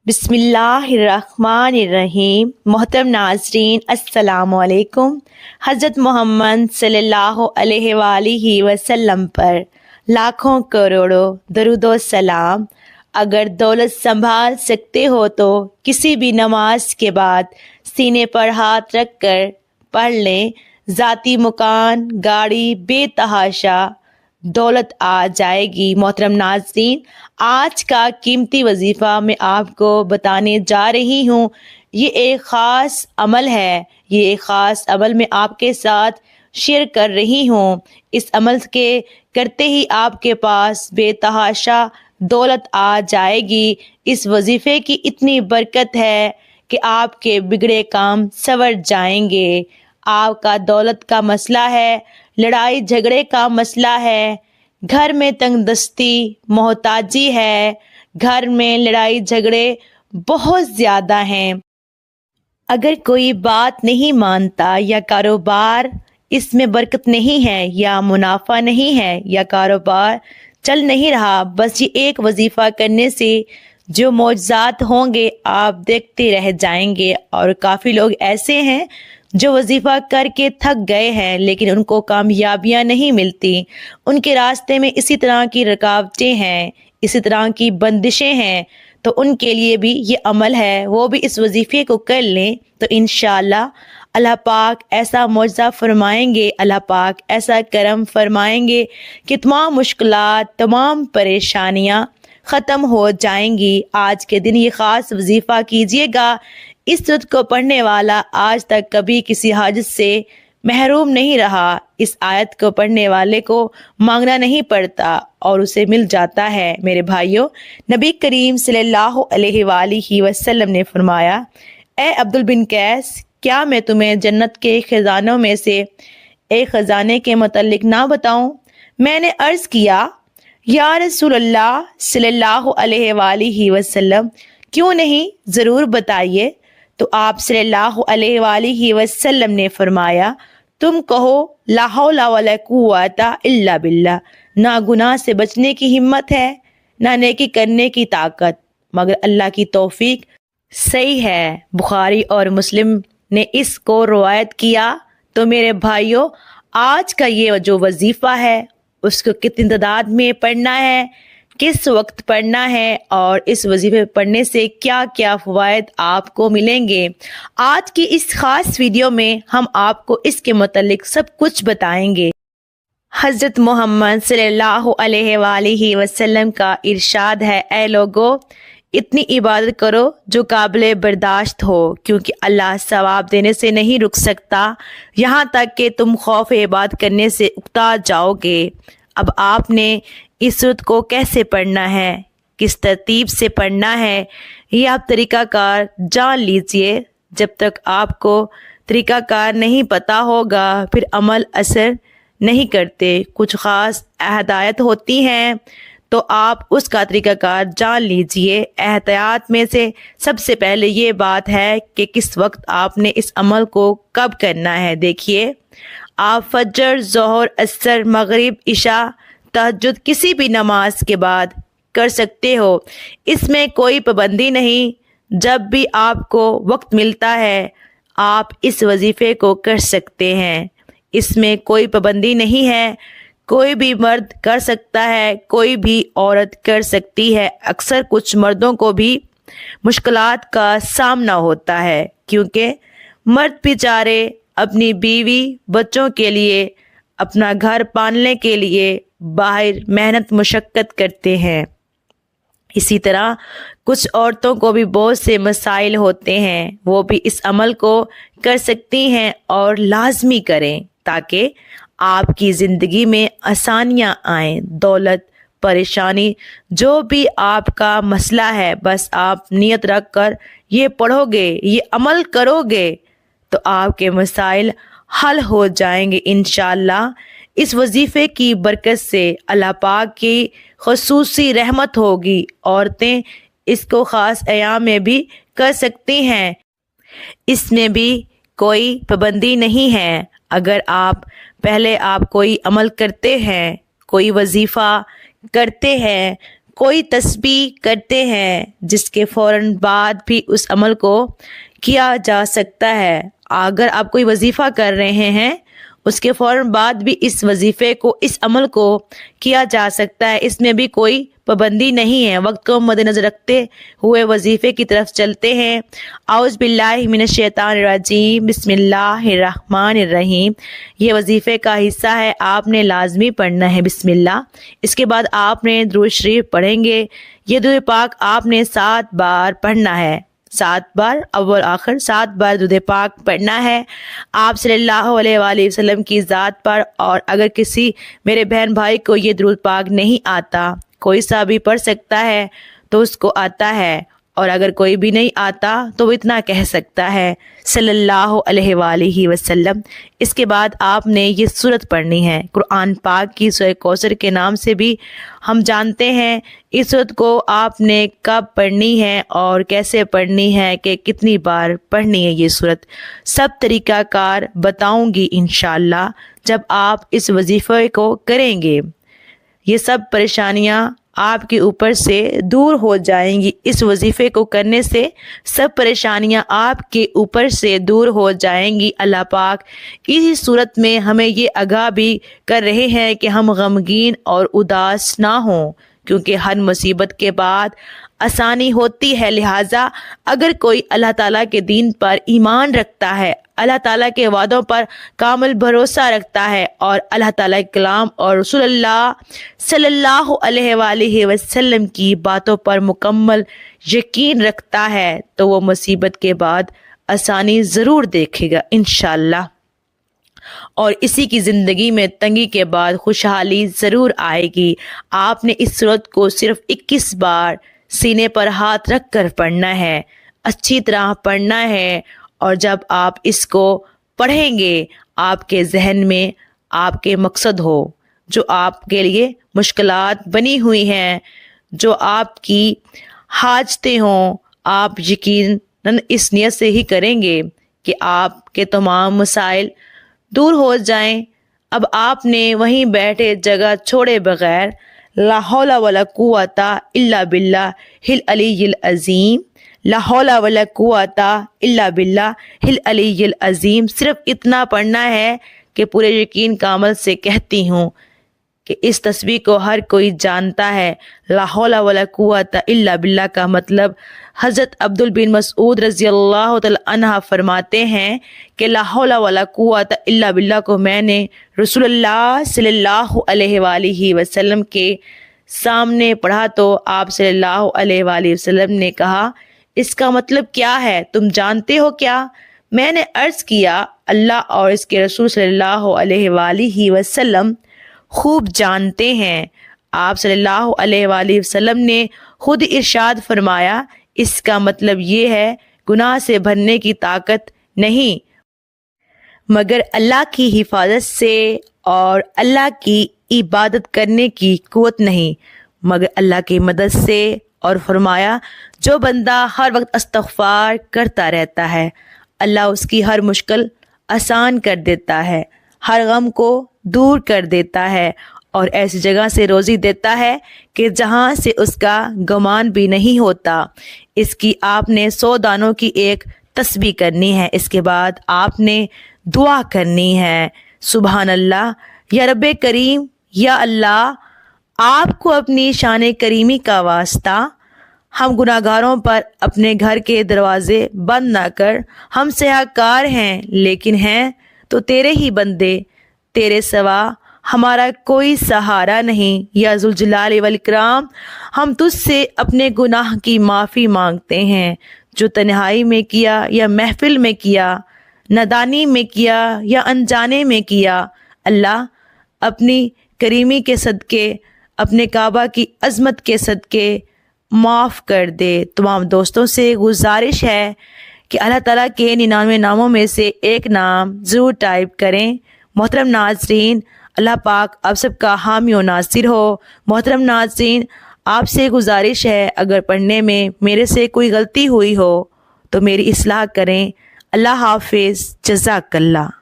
بسم اللہ الرحمن الرحیم۔ محترم ناظرین السلام علیکم۔ حضرت محمد صلی اللہ علیہ وآلہ وسلم پر لاکھوں کروڑوں درود و سلام۔ اگر دولت سنبھال سکتے ہو تو کسی بھی نماز کے بعد سینے پر ہاتھ رکھ کر پڑھ لیں۔ ذاتی مکان، گاڑی، بے تحاشا دولت آ جائے گی۔ محترم ناظرین، آج کا قیمتی وظیفہ میں آپ کو بتانے جا رہی ہوں۔ یہ ایک خاص عمل ہے، یہ ایک خاص عمل میں آپ کے ساتھ شیئر کر رہی ہوں۔ اس عمل کے کرتے ہی آپ کے پاس بے تحاشا دولت آ جائے گی۔ اس وظیفے کی اتنی برکت ہے کہ آپ کے بگڑے کام سنور جائیں گے۔ آپ کا دولت کا مسئلہ ہے، لڑائی جھگڑے کا مسئلہ ہے، گھر میں تنگ دستی، محتاجی ہے، گھر میں لڑائی جھگڑے بہت زیادہ ہیں۔ اگر کوئی بات نہیں مانتا، یا کاروبار اس میں برکت نہیں ہے، یا منافع نہیں ہے، یا کاروبار چل نہیں رہا، بس یہ ایک وظیفہ کرنے سے جو معجزات ہوں گے آپ دیکھتے رہ جائیں گے۔ اور کافی لوگ ایسے ہیں جو وظیفہ کر کے تھک گئے ہیں لیکن ان کو کامیابیاں نہیں ملتی، ان کے راستے میں اسی طرح کی رکاوٹیں ہیں، اسی طرح کی بندشیں ہیں، تو ان کے لیے بھی یہ عمل ہے، وہ بھی اس وظیفے کو کر لیں تو انشاءاللہ اللہ پاک ایسا معجزہ فرمائیں گے، اللہ پاک ایسا کرم فرمائیں گے کہ تمام مشکلات، تمام پریشانیاں ختم ہو جائیں گی۔ آج کے دن یہ خاص وظیفہ کیجیے گا۔ اس سورت کو پڑھنے والا آج تک کبھی کسی حاجت سے محروم نہیں رہا۔ اس آیت کو پڑھنے والے کو مانگنا نہیں پڑتا اور اسے مل جاتا ہے۔ میرے بھائیوں، نبی کریم صلی اللہ علیہ وآلہ وسلم نے فرمایا، اے عبد بن قیس، کیا میں تمہیں جنت کے خزانوں میں سے ایک خزانے کے متعلق نہ بتاؤں؟ میں نے عرض کیا، یا رسول اللہ صلی اللہ علیہ وآلہ وسلم، کیوں نہیں، ضرور بتائیے۔ تو آپ صلی اللہ علیہ وآلہ وسلم نے فرمایا، تم کہو لا حول ولا قوت الا باللہ، نہ گناہ سے بچنے کی ہمت ہے، نہ نیکی کرنے کی طاقت مگر اللہ کی توفیق۔ صحیح ہے، بخاری اور مسلم نے اس کو روایت کیا۔ تو میرے بھائیوں، آج کا یہ جو وظیفہ ہے اس کو کتنی تعداد میں پڑھنا ہے، کس وقت پڑھنا ہے، اور اس وظیفے پڑھنے سے کیا کیا فوائد آپ کو ملیں گے، آج کی اس خاص ویڈیو میں ہم آپ کو اس کے متعلق سب کچھ بتائیں گے۔ حضرت محمد صلی اللہ علیہ وآلہ وسلم کا ارشاد ہے، اے لوگو، اتنی عبادت کرو جو قابل برداشت ہو، کیونکہ اللہ ثواب دینے سے نہیں رک سکتا یہاں تک کہ تم خوف عبادت کرنے سے اکتا جاؤ گے۔ اب آپ نے اس سورت کو کیسے پڑھنا ہے، کس ترتیب سے پڑھنا ہے، یہ آپ طریقہ کار جان لیجئے۔ جب تک آپ کو طریقہ کار نہیں پتہ ہوگا پھر عمل اثر نہیں کرتے۔ کچھ خاص ہدایت ہوتی ہیں تو آپ اس کا طریقہ کار جان لیجئے۔ احتیاط میں سے سب سے پہلے یہ بات ہے کہ کس وقت آپ نے اس عمل کو کب کرنا ہے۔ دیکھیے، آپ فجر، ظہر، عصر، مغرب، عشاء، تہجد کسی بھی نماز کے بعد کر سکتے ہو، اس میں کوئی پابندی نہیں۔ جب بھی آپ کو وقت ملتا ہے آپ اس وظیفے کو کر سکتے ہیں، اس میں کوئی پابندی نہیں ہے۔ کوئی بھی مرد کر سکتا ہے، کوئی بھی عورت کر سکتی ہے۔ اکثر کچھ مردوں کو بھی مشکلات کا سامنا ہوتا ہے، کیونکہ مرد بیچارے اپنی بیوی بچوں کے لیے، اپنا گھر پالنے کے لیے باہر محنت مشقت کرتے ہیں۔ اسی طرح کچھ عورتوں کو بھی بہت سے مسائل ہوتے ہیں، وہ بھی اس عمل کو کر سکتی ہیں اور لازمی کریں تاکہ آپ کی زندگی میں آسانیاں آئیں۔ دولت، پریشانی، جو بھی آپ کا مسئلہ ہے، بس آپ نیت رکھ کر یہ پڑھو گے، یہ عمل کرو گے تو آپ کے مسائل حل ہو جائیں گے انشاءاللہ۔ اس وظیفے کی برکت سے اللہ پاک کی خصوصی رحمت ہوگی۔ عورتیں اس کو خاص ایام میں بھی کر سکتی ہیں، اس میں بھی کوئی پابندی نہیں ہے۔ اگر آپ کوئی عمل کرتے ہیں، کوئی وظیفہ کرتے ہیں، کوئی تسبیح کرتے ہیں جس کے فوراً بعد بھی اس عمل کو کیا جا سکتا ہے۔ اگر آپ کوئی وظیفہ کر رہے ہیں اس کے فوراً بعد بھی اس وظیفے کو، اس عمل کو کیا جا سکتا ہے، اس میں بھی کوئی پابندی نہیں ہے۔ وقت کو مد نظر رکھتے ہوئے وظیفے کی طرف چلتے ہیں۔ اعوذ باللہ من الشیطان الرجیم، بسم اللہ الرحمن الرحیم، یہ وظیفے کا حصہ ہے، آپ نے لازمی پڑھنا ہے بسم اللہ۔ اس کے بعد آپ نے درود شریف پڑھیں گے۔ یہ درود پاک آپ نے 7 بار پڑھنا ہے، 7 بار، اول آخر 7 بار درود پاک پڑھنا ہے آپ صلی اللہ علیہ وآلہ وسلم کی ذات پر۔ اور اگر کسی میرے بہن بھائی کو یہ درود پاک نہیں آتا، کوئی سا بھی پڑھ سکتا ہے تو اس کو آتا ہے، اور اگر کوئی بھی نہیں آتا تو وہ اتنا کہہ سکتا ہے صلی اللہ علیہ وآلہ وسلم۔ اس کے بعد آپ نے یہ سورت پڑھنی ہے، قرآن پاک کی سورہ کوثر کے نام سے بھی ہم جانتے ہیں۔ اس سورت کو آپ نے کب پڑھنی ہے اور کیسے پڑھنی ہے، کہ کتنی بار پڑھنی ہے یہ سورت، سب طریقہ کار بتاؤں گی انشاءاللہ جب آپ اس وظیفے کو کریں گے۔ یہ سب پریشانیاں آپ کے اوپر سے دور ہو جائیں گی۔ اس وظیفے کو کرنے سے سب پریشانیاں آپ کے اوپر سے دور ہو جائیں گی۔ اللہ پاک اسی صورت میں ہمیں یہ آگاہ بھی کر رہے ہیں کہ ہم غمگین اور اداس نہ ہوں، کیونکہ ہر مصیبت کے بعد آسانی ہوتی ہے۔ لہٰذا اگر کوئی اللہ تعالیٰ کے دین پر ایمان رکھتا ہے، اللہ تعالیٰ کے وعدوں پر کامل بھروسہ رکھتا ہے، اور اللہ تعالیٰ کے کلام اور رسول اللہ صلی اللہ علیہ وآلہ وسلم کی باتوں پر مکمل یقین رکھتا ہے، تو وہ مصیبت کے بعد آسانی ضرور دیکھے گا انشاءاللہ، اور اسی کی زندگی میں تنگی کے بعد خوشحالی ضرور آئے گی۔ آپ نے اس سورت کو صرف 21 بار سینے پر ہاتھ رکھ کر پڑھنا ہے، اچھی طرح پڑھنا ہے، اور جب آپ اس کو پڑھیں گے آپ کے ذہن میں آپ کے مقصد ہو، جو آپ کے لیے مشکلات بنی ہوئی ہیں، جو آپ کی حاجتیں ہوں، آپ یقیناً اس نیت سے ہی کریں گے کہ آپ کے تمام مسائل دور ہو جائیں۔ اب آپ نے وہیں بیٹھے جگہ چھوڑے بغیر لا حول ولا قوت الا باللہ العلی العظیم، لا حول ولا قوت الا باللہ العلی العظیم، صرف اتنا پڑھنا ہے کہ پورے یقین کا عمل سے کہتی ہوں کہ اس تسبیح کو ہر کوئی جانتا ہے۔ لا حول ولا قوت الا باللہ کا مطلب حضرت عبد بن مسعود رضی اللہ تعالی عنہ فرماتے ہیں کہ لا حول ولا قوت الا باللہ کو میں نے رسول اللہ صلی اللہ علیہ وآلہ وسلم کے سامنے پڑھا تو آپ صلی اللہ علیہ وآلہ وسلم نے کہا، اس کا مطلب کیا ہے، تم جانتے ہو کیا؟ میں نے عرض کیا، اللہ اور اس کے رسول صلی اللہ علیہ وآلہ وسلم خوب جانتے ہیں۔ آپ صلی اللہ علیہ وآلہ وسلم نے خود ارشاد فرمایا، اس کا مطلب یہ ہے گناہ سے بھرنے کی طاقت نہیں مگر اللہ کی حفاظت سے، اور اللہ کی عبادت کرنے کی قوت نہیں مگر اللہ کی مدد سے، اور فرمایا جو بندہ ہر وقت استغفار کرتا رہتا ہے اللہ اس کی ہر مشکل آسان کر دیتا ہے، ہر غم کو دور کر دیتا ہے، اور ایسی جگہ سے روزی دیتا ہے کہ جہاں سے اس کا گمان بھی نہیں ہوتا۔ اس کی آپ نے 100 دانوں کی ایک تسبیح کرنی ہے۔ اس کے بعد آپ نے دعا کرنی ہے، سبحان اللہ، یا رب کریم، یا اللہ، آپ کو اپنی شان کریمی کا واسطہ ہم گناہ گاروں پر اپنے گھر کے دروازے بند نہ کر، ہم سیاہ کار ہیں لیکن ہیں تو تیرے ہی بندے، تیرے سوا ہمارا کوئی سہارا نہیں، یا ذوالجلال والاکرام، ہم تجھ سے اپنے گناہ کی معافی مانگتے ہیں، جو تنہائی میں کیا یا محفل میں کیا، نادانی میں کیا یا انجانے میں کیا، اللہ اپنی کریمی کے صدقے، اپنے کعبہ کی عظمت کے صدقے معاف کر دے۔ تمام دوستوں سے گزارش ہے کہ اللہ تعالیٰ کے 99 ناموں میں سے ایک نام ضرور ٹائپ کریں۔ محترم ناظرین، اللہ پاک آپ سب کا حامی و ناصر ہو۔ محترم ناظرین، آپ سے گزارش ہے اگر پڑھنے میں میرے سے کوئی غلطی ہوئی ہو تو میری اصلاح کریں۔ اللہ حافظ، جزاک اللہ۔